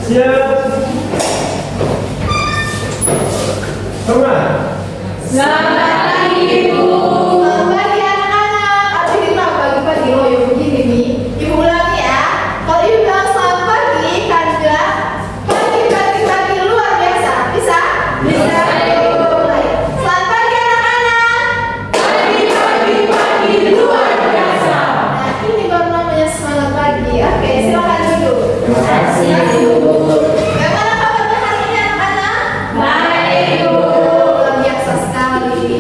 Siap. Teman. Selamat pagi, Ibu. Selamat pagi anak-anak. Aduh ini kenapa pagi-pagi loyo begini nih? Ibu ulangi ya. Kalau ibu bilang selamat pagi, kan bilang pagi luar biasa. Bisa? Bisa, Ibu. Baik. Selamat pagi anak-anak. Pagi luar biasa. Nah ini baru namanya semangat pagi. Oke, silakan duduk. Terima kasih, Ibu. Bagaimana kabarnya hari ini anak-anak? Baik, Ibu. Luar biasa sekali.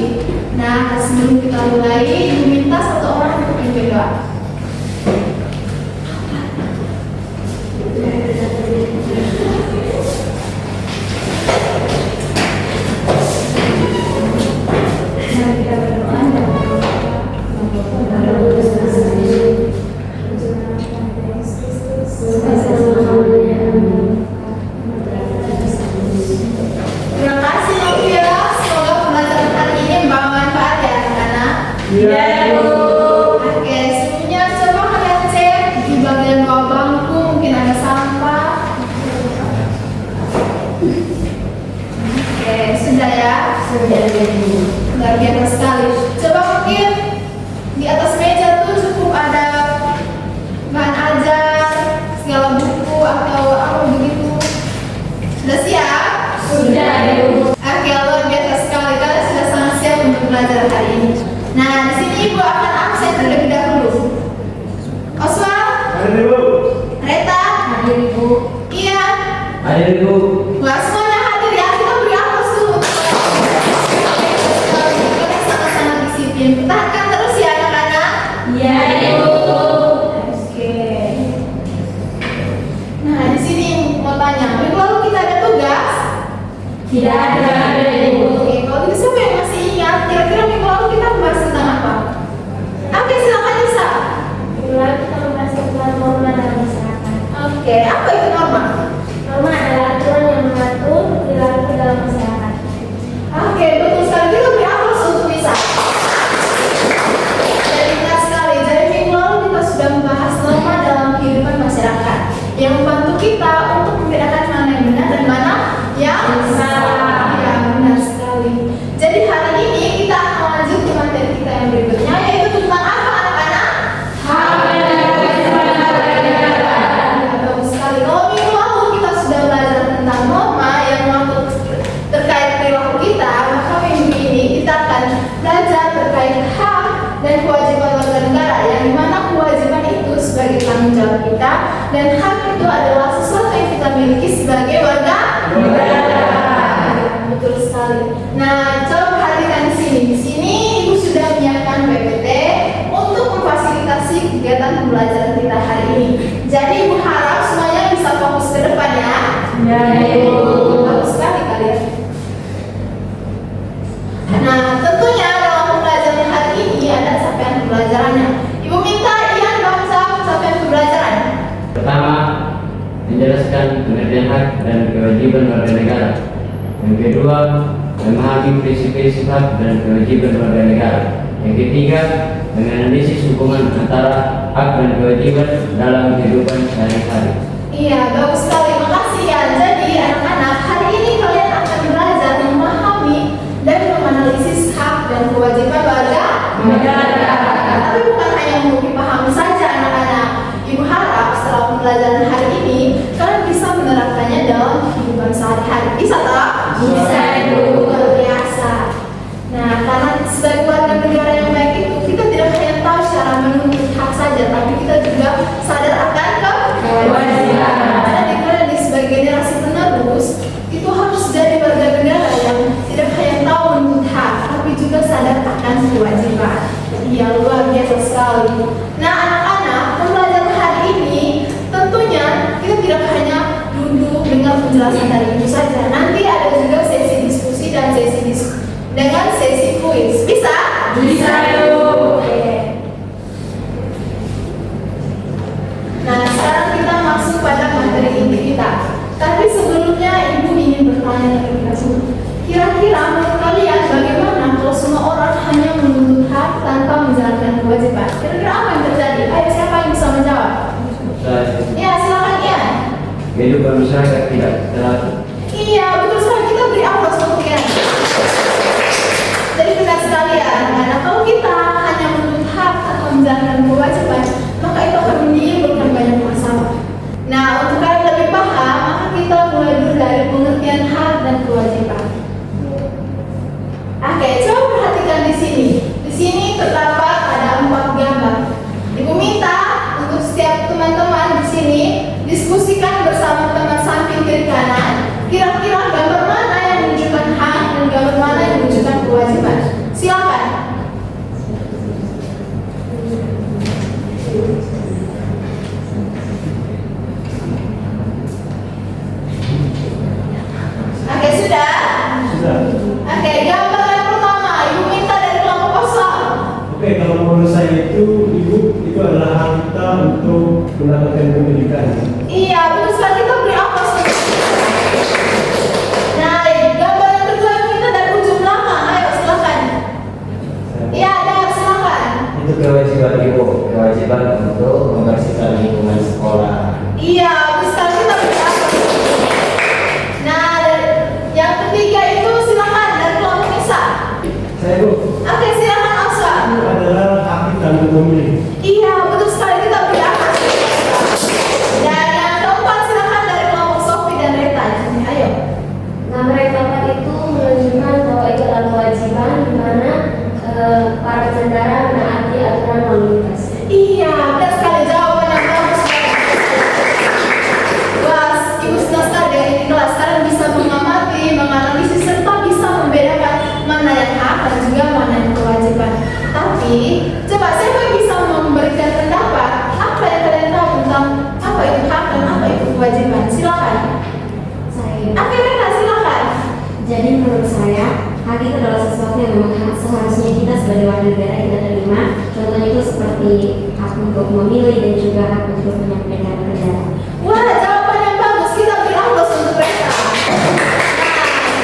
Nah sebelum kita mulai, ibu minta satu orang untuk memimpin doa. Mari kita berdoa dan terima kasih Novia. Semoga pembelajaran hari ini membawa manfaat ya anak-anak. Iya, Ibu. Oke, sebelumnya coba kalian cek di bagian bawah bangku mungkin ada sampah. Oke, sudah ya? Sudah, Ibu. Luar biasa sekali. Coba mungkin di atas meja tuh cukup ada bahan ajar, segala buku atau apa begitu. Sudah siap? Sudah, Ibu. Oke, luar biasa sekali. Kalian sudah sangat siap untuk belajar hari ini. Nah, di sini ibu akan absen terlebih dahulu. Oswald, Hadir Ibu. Reta, Hadir, Ibu. Iya. Hadir Ibu. Wah, semuanya hadir ya. Kita beri aplaus dulu. Kita sangat-sangat disiplin. Pertahankan terus ya anak-anak. Iya, Ibu. Oke. Nah, di sini mau tanya, minggu lalu kita ada tugas? Tidak ada, Ibu. Oke, kalau gitu siapa yang masih ingat? Kira-kira minggu lalu kita membahas tentang apa? Oke, silakan Nisa. Mulai kita membahas tentang norma dalam masyarakat. Oke, apa itu norma? Norma adalah aturan yang mengatur perilaku dalam masyarakat. Oke, betul sekali. Kita beri aplaus untuk Nisa. Jadi benar sekali. Jadi minggu lalu kita sudah membahas norma dalam kehidupan masyarakat yang membantu kita untuk membedakan mana yang benar dan mana yang salah. Ya, benar sekali. Jadi hari ini kita akan lanjut ke materi kita yang berikutnya, yaitu tentang apa anak-anak? Ya, bagus sekali. Kalau minggu lalu kita sudah belajar tentang norma yang mengatur terkait perilaku kita, maka minggu ini kita akan belajar terkait hak dan kewajiban warga negara, yang dimana kewajiban itu sebagai tanggung jawab kita dan hak itu adalah sesuatu yang kita miliki sebagai warga negara. Betul sekali. Nah, coba perhatikan di sini. Di sini ibu sudah menyiapkan PPT untuk memfasilitasi kegiatan pembelajaran kita hari ini. Jadi ibu harap semuanya bisa fokus ke depan ya. Ya, Ibu. Bagus sekali kalian. Nah, tentunya dalam pembelajaran hari ini ada capaian pembelajarannya. Ibu minta Ian baca capaian pembelajaran. Pertama, menjelaskan pengertian hak dan kewajiban warga negara. Yang kedua, memahami prinsip-prinsip hak dan kewajiban warga negara. Yang ketiga, menganalisis hubungan antara hak dan kewajiban dalam kehidupan sehari-hari. Iya, bagus sekali. Makasih ya. Jadi anak-anak, hari ini kalian akan belajar memahami dan menganalisis hak dan kewajiban warga negara. Tapi bukan hanya untuk dipahami saja anak-anak. Ibu harap setelah pembelajaran hari ini kalian bisa menerapkannya dalam kehidupan sehari-hari. Bisa tak? Bisa, Ibu. Luar biasa. Nah, karena sebagai warga negara yang baik itu kita tidak hanya tahu cara menuntut hak saja, tapi kita juga sadar akan kewajiban. Jadi kalian sebagai generasi penerus itu harus jadi warga negara yang tidak hanya tahu menuntut hak, tapi juga sadar akan kewajiban. Iya, luar biasa sekali. Nah, anak-anak, pembelajaran hari ini tentunya kita tidak hanya duduk dengar penjelasan dari ibu saja. Nanti ada juga sesi diskusi dan dengan sesi kuis. Bisa? Bisa, Ibu. Oke. Nah, sekarang kita masuk pada materi inti kita. Tapi sebelumnya ibu ingin bertanya terlebih dahulu. Kira-kira menurut kalian bagaimana kalau semua orang hanya menuntut hak tanpa menjalankan kewajiban? Kira-kira apa yang terjadi? Ayo, siapa yang bisa menjawab? Saya Ya, silakan ya. kehidupan masyarakat tidak teratur. Iya, betul sekali, kita beri aplaus untuk yang. Jadi benar sekali ya anak-anak, kalau kita hanya menuntut hak atau menjalankan kewajiban, maka itu akan menimbulkan banyak masalah. Nah, untuk kalian lebih paham, maka kita mulai dulu dari pengertian hak dan kewajiban. Oke, coba perhatikan di sini. Di sini terdapat ada 4 gambar. Ibu minta untuk setiap teman-teman di sini diskusikan bersama teman samping kiri kanan. Kira-kira gambar mana yang menunjukkan hak dan gambar mana yang menunjukkan kewajiban? Silakan. Oke, sudah? Sudah. Oke, gambar yang pertama, ibu minta dari kelompok kosong. Oke, kalau menurut saya itu adalah hak kita untuk mendapatkan pendidikan. Iya, betul sekali, kita beri aplaus. Nah, gambar yang kedua ibu minta dari ujung belakang. Ayo, silakan. Iya, ada, silakan. Itu kewajiban ibu, kewajiban untuk membersihkan lingkungan sekolah. Iya, betul sekali, kita beri aplaus. Nah, yang ketiga itu silakan dari kelompok Nisa. Saya Bu, Oke, silakan Aswa. itu adalah hak kita untuk memilih. Iya, betul sekali, kita beri aplaus. Dan yang keempat silakan dari kelompok Sofi dan Reta. Ayo. Nah, mereka itu menunjukkan bahwa itu adalah kewajiban di mana para pengendara menaati aturan lalu lintas. Iya, benar sekali, jawaban yang bagus. Wah, ibu senang sekali dengan ini kelas. Kalian bisa mengamati, menganalisis, serta bisa membedakan mana yang hak dan juga mana yang kewajiban. Tapi, coba siapa yang bisa memberikan pendapat? Apa yang kalian tahu tentang apa itu hak dan apa itu kewajiban? Silakan. Saya. Akhirnya, silakan. Jadi menurut saya, hak itu adalah sesuatu yang memang seharusnya kita sebagai warga negara kita terima. Contohnya itu seperti hak untuk memilih dan juga hak untuk menyampaikan pendapat. Wah, jawaban yang bagus. Kita beri aplaus untuk mereka.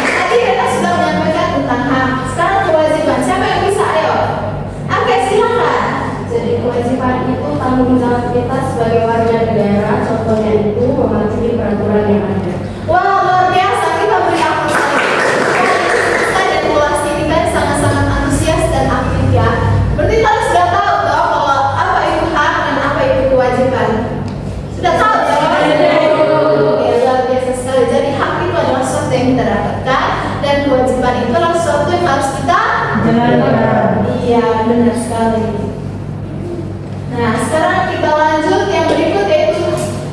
Nah, tadi Reta sudah menyampaikan tentang hak. Sekarang kewajiban. Siapa yang bisa? Ayo. Oke, silakan. Jadi kewajiban itu tanggung jawab kita sebagai warga negara. Contohnya itu mematuhi peraturan yang ada. Wah, luar biasa. Kita beri aplaus. Saya dan kelas ini kan sangat-sangat antusias dan aktif ya. Berarti kalian sudah tahu toh kalau apa itu hak dan apa itu kewajiban. Sudah tahu ya? Oke, luar biasa sekali. Jadi hak itu adalah sesuatu yang kita dapatkan dan kewajiban itu adalah sesuatu yang harus kita jalankan. Iya, benar sekali. Nah, sekarang kita lanjut yang berikut yaitu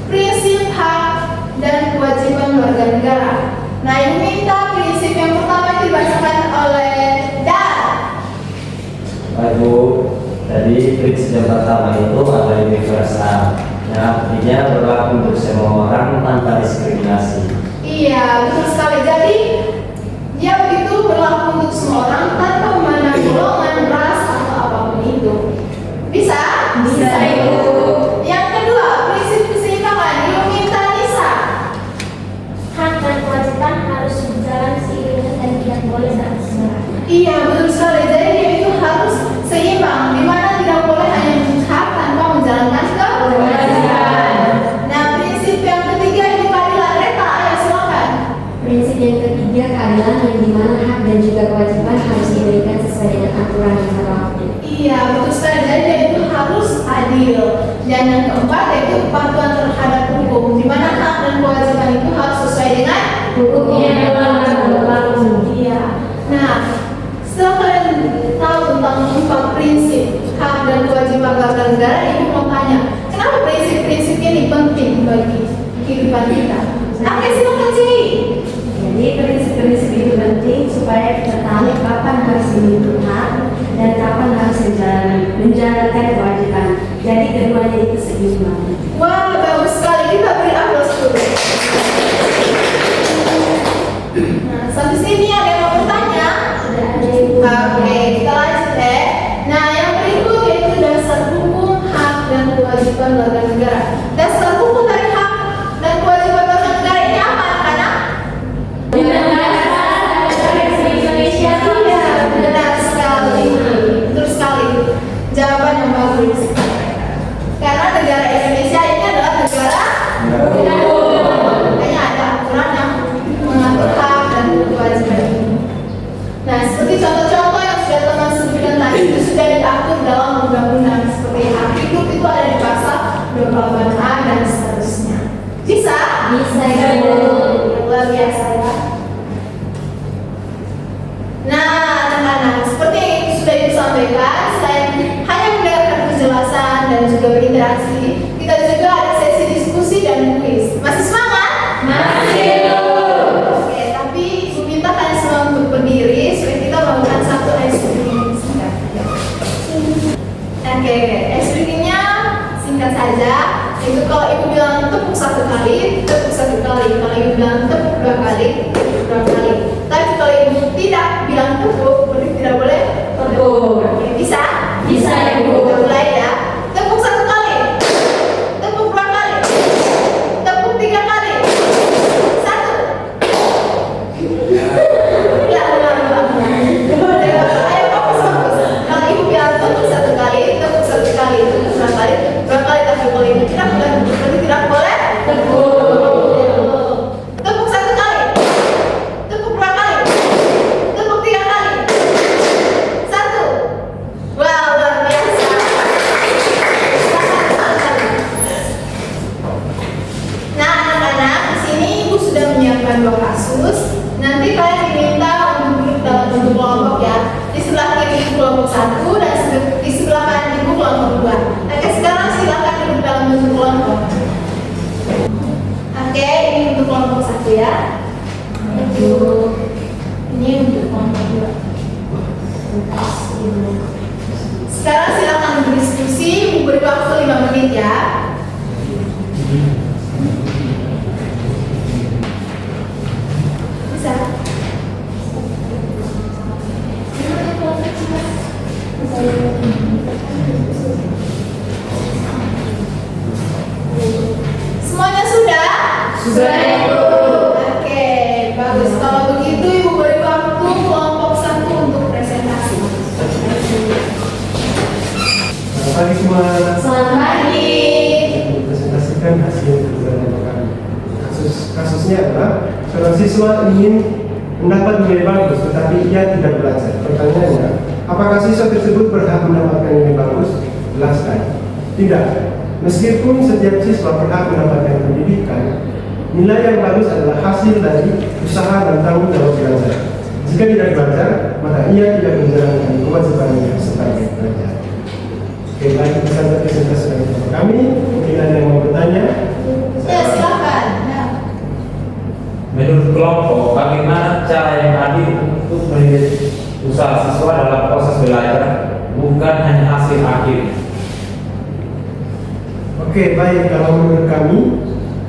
prinsip hak dan kewajiban warga negara. Nah, ini minta prinsip yang pertama dibacakan oleh Dan. Ibu, tadi prinsip yang pertama itu adalah universal. Yang artinya berlaku untuk semua orang tanpa diskriminasi. Iya, betul sekali. Jadi, dia itu berlaku untuk semua orang tanpa memandang golongan, ras, atau apapun itu. Bisa? Bisa, Ibu. Yang kedua, prinsip keseimbangan. Ibu minta Nisa. Hak dan kewajiban harus berjalan seiringan dan tidak boleh saling berseberangan. Iya, betul sekali. Jadi dia itu harus seimbang, di mana tidak boleh hanya menuntut hak tanpa menjalankan kewajiban. Nah, prinsip yang ketiga itu keadilan. Reta, ayo silakan. Prinsip yang ketiga keadilan yang dimana hak dan juga kewajiban harus diberikan sesuai dengan aturan yang berlaku. Iya, betul sekali. Jadi dia itu harus adil. Dan yang keempat yaitu kepatuhan terhadap hukum, di mana hak dan kewajiban itu harus sesuai dengan Hukum yang berlaku. Iya. Nah, setelah kalian tahu tentang 4 prinsip hak dan kewajiban warga negara, ibu mau tanya, kenapa prinsip-prinsip ini penting bagi kehidupan kita? Oke, silakan Ciri. Jadi prinsip-prinsip itu penting supaya kita tahu kapan harus menuntut hak dan kapan harus menjalankan kewajiban. Jadi keduanya itu seimbang. Wah, bagus sekali. Kita beri aplaus dulu. Nah, sampai sini ada yang mau bertanya? Sudah ada Ibu. Oke, kita lanjut ya. Nah, yang berikut yaitu dasar hukum, hak, dan kewajiban warga negara. Dasar hukum dari hak dan kewajiban warga negara ini apa, anak-anak? Indonesia. Iya, benar sekali. Betul sekali. Jawaban yang bagus. Karena negara Indonesia bersama, dan seterusnya. Bisa? Bisa, Ibu. Luar biasa ya. Nah, anak-anak, seperti yang sudah Ibu sampaikan, selain hanya mendengarkan penjelasan dan juga berinteraksi, kita juga ada sesi diskusi dan kuis. Masih semangat? Masih. Oke, tapi Ibu minta kalian semua untuk berdiri supaya kita melakukan satu ice breaking singkat. Oke, ice breakingnya singkat saja. Itu kalau Ibu bilang tepuk satu kali, tepuk satu kali. Kalau Ibu bilang tepuk dua kali, tepuk dua kali. Tapi kalau Ibu tidak bilang tepuk, berarti tidak boleh tepuk. Oke, bisa? Bisa, Ibu. Kita mulai ya. Tepuk satu kali, tepuk dua kali, tepuk tiga kali. Satu. Ya, ulang. Ayo fokus, fokus. Kalau Ibu bilang tepuk satu kali, tepuk satu kali, tepuk dua kali, tepuk dua kali. Tapi kalau Ibu tidak bilang tepuk, berarti tidak boleh tepuk. Tepuk satu kali, tepuk dua kali, tepuk tiga kali. Satu. Wow, luar biasa. Nah, anak-anak, di sini Ibu sudah menyiapkan dua kasus. Nanti kalian diminta untuk duduk dalam bentuk kelompok ya. Di sebelah kiri kelompok satu dan di sebelah kanan Ibu kelompok dua. Oke, sekarang silakan duduk dalam bentuk kelompok. Oke, ini untuk kelompok satu ya. Ini untuk kelompok dua. Sekarang silakan berdiskusi. Ibu beri waktu 5 menit ya. Bisa. Semuanya sudah? Sudah, Ibu. Oke, bagus. Kalau begitu Ibu beri waktu kelompok satu untuk presentasi. Selamat pagi semua. Selamat pagi. Saya presentasikan hasil pembelajaran kami. Kasusnya adalah seorang siswa ingin mendapat nilai bagus, tetapi ia tidak belajar. Pertanyaannya, apakah siswa tersebut berhak mendapatkan nilai bagus? Jelaskan. Tidak. Meskipun setiap siswa berhak mendapatkan pendidikan, nilai yang bagus adalah hasil dari usaha dan tanggung jawab belajar. Jika tidak belajar, maka ia tidak menjalankan kewajibannya sebagai pelajar. Oke, baik, itu saja presentasi dari kami. Mungkin ada yang mau bertanya? Ya, silakan. Ya. Menurut kelompok, bagaimana cara yang adil untuk melihat usaha siswa dalam proses belajar, bukan hanya hasil akhir? Oke, baik. Kalau menurut kami,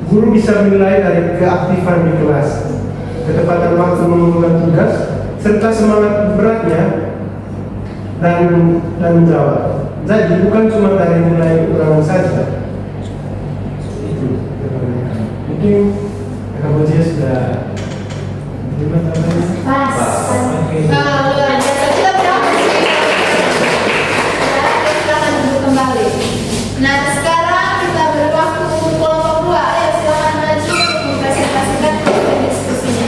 guru bisa menilai dari keaktifan di kelas, ketepatan waktu mengumpulkan tugas, serta semangat beratnya dan menjawab. Jadi bukan cuma dari nilai ulangan saja. Itu jawabannya kami. Mungkin Kamboja sudah gimana caranya? Pas. Oke. Nah, luar biasa. Kita berapa sih? Silakan duduk kembali. Nah, sekarang kita beri waktu kelompok dua. Ayo silakan maju untuk mempresentasikan hasil diskusinya.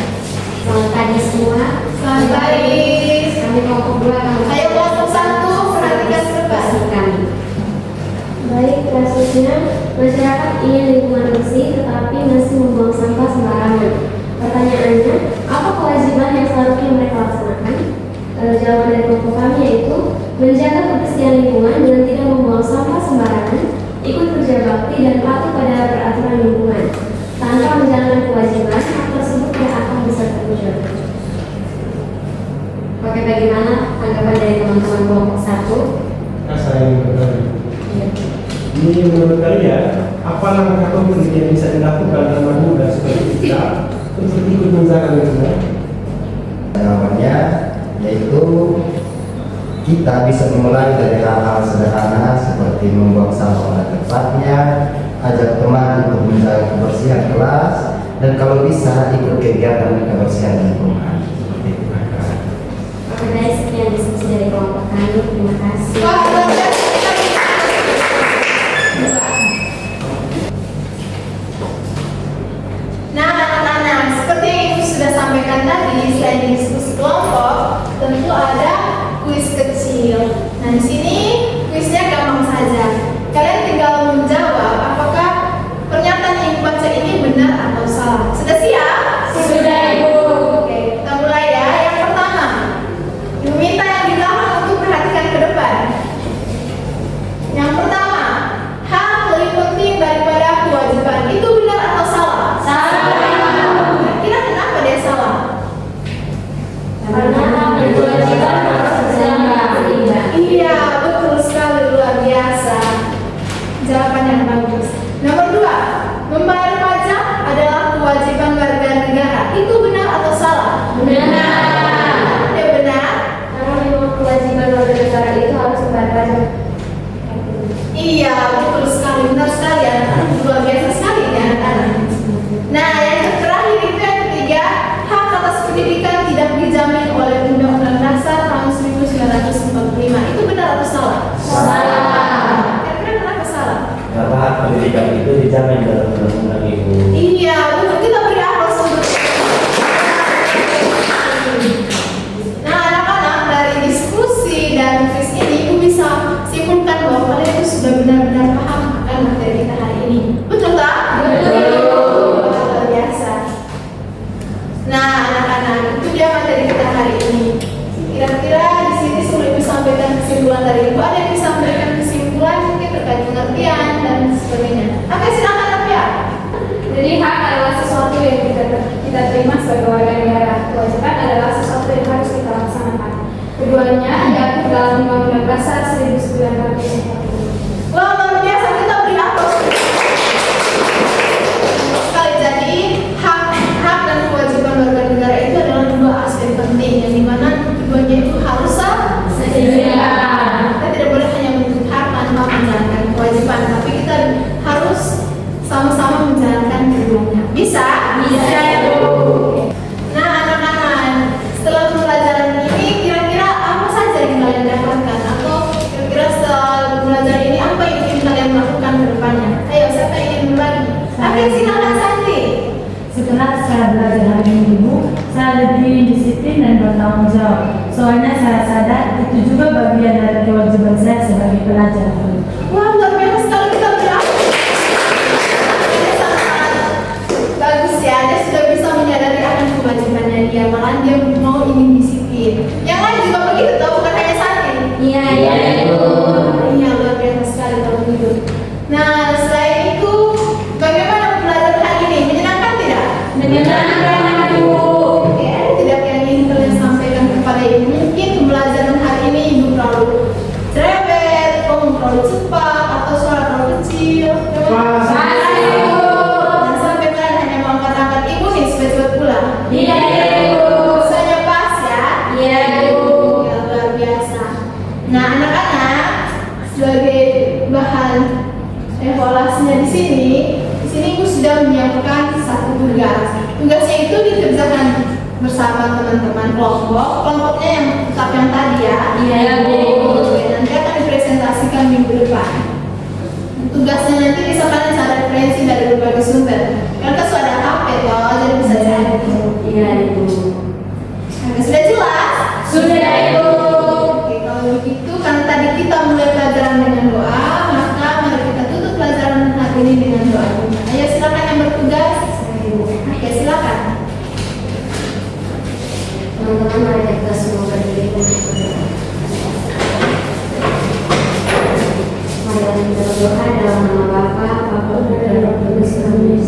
Selamat pagi semua. Selamat pagi. Kami kelompok 2 akan Ayo kelompok satu, perhatikan ke depan. kami. Baik, kasusnya masyarakat ingin lingkungan bersih tetapi masih membuang sampah sembarangan. Pertanyaannya, apa kewajiban yang seharusnya mereka laksanakan? Jawaban dari kelompok kami yaitu menjaga kebersihan lingkungan dengan tidak membuang sampah sembarangan, ikut kerja bakti dan patuh pada peraturan lingkungan. Tanpa menjalankan kewajiban, hal tersebut tidak akan bisa terwujud. Oke, bagaimana tanggapan dari teman-teman kelompok 1? Nah, saya ingin bertanya. Ini menurut kalian, apa langkah konkret yang bisa dilakukan anak muda seperti kita untuk ikut menjaga lingkungan? Jawabannya yaitu kita bisa memulai dari hal-hal sederhana seperti membuang sampah pada tempatnya, ajak teman untuk menjaga kebersihan kelas, dan kalau bisa ikut kegiatan kebersihan lingkungan. Seperti itu. Oke, baik, sekian diskusi dari kelompok kami. Terima kasih. Wah, luar biasa. Nah, anak-anak, seperti yang Ibu sudah sampaikan tadi, selain diskusi kelompok, tentu ada kuis kecil. Nah, di sini kuisnya gampang saja. Kalian tinggal menjawab apakah tercermin dalam undang-undang Ibu. Iya, betul, kita beri aplaus untuk. Nah, anak-anak, dari diskusi dan quiz ini Ibu bisa simpulkan bahwa kalian itu sudah benar-benar paham akan materi kita hari ini. Betul tak? Betul. Luar biasa. Nah, anak-anak, itu dia materi kita hari ini. Kira-kira di sini sudah Ibu sampaikan kesimpulan dari Ibu. Ada yang bisa memberikan kesimpulan mungkin terkait pengertian dan sebagainya. Oke, silakan Apia. Jadi hak adalah sesuatu yang kita terima sebagai warga negara. Kewajiban adalah sesuatu yang harus kita laksanakan. Keduanya diatur dalam Undang-Undang Dasar 1945. Wah, luar biasa, kita beri aplaus sekali. Jadi hak dan kewajiban warga negara itu adalah dua aspek penting yang dimana keduanya itu harus seimbang. Kita tidak boleh hanya menuntut hak tanpa menjalankan kewajiban, tapi kita harus sama-sama menjalankan keduanya. Bisa? Bisa. Nah, anak-anak, setelah pembelajaran ini kira-kira apa saja yang kalian dapatkan, atau kira-kira setelah belajar ini apa yang ingin kalian lakukan ke depannya? Ayo, siapa yang ingin berbagi? Oke, silakan Santi. Setelah saya belajar hari ini Ibu, saya lebih disiplin dan bertanggung jawab. Soalnya saya sadar itu juga bagian dari kewajiban saya sebagai pelajar. Wah, luar biasa sekali, kita berapa? Bagus ya, dia sudah bisa menyadari akan kewajibannya dia, malah dia mau ingin disiplin. Yang lain juga begitu, tahu bukan hanya Santi. Iya. Iya, luar biasa sekali kalau begitu. Nah, selain itu, bagaimana pembelajaran hari ini? Menyenangkan tidak? Menyenangkan, Bu. Oke, ada tidak yang ingin kalian sampaikan kepada Ibu? Mungkin pembelajaran hari ini Ibu terlalu cerewet, kamu terlalu cepat, atau suara terlalu kecil. Pas. Jangan sampai kalian hanya mau angkat-angkat Ibu nih supaya cepat pulang. Iya, Bu. Usahanya pas ya. Iya, Bu. Ya, luar biasa. Nah, anak-anak, sebagai bahan evaluasinya di sini Ibu sudah menyiapkan satu tugas. Tugasnya itu dikerjakan bersama teman-teman kelompoknya yang tetap yang tadi ya. Iya, Bu. Oke, nanti akan dipresentasikan minggu depan. Tugasnya nanti bisa kalian cari referensi dari berbagai sumber. Karena sudah ada HP loh, jadi bisa cari. Iya, Bu. Oke, sudah jelas? Sudah, Ibu. Oke, kalau begitu karena tadi kita mulai pelajaran dengan doa, maka mari kita tutup pelajaran hari ini dengan doa. Ayo silakan yang bertugas. Oke, silakan. Teman-teman, mari kita semua berdiri untuk berdoa. Mari kita berdoa dalam nama Bapa, Putra, dan Roh Kudus. Amin.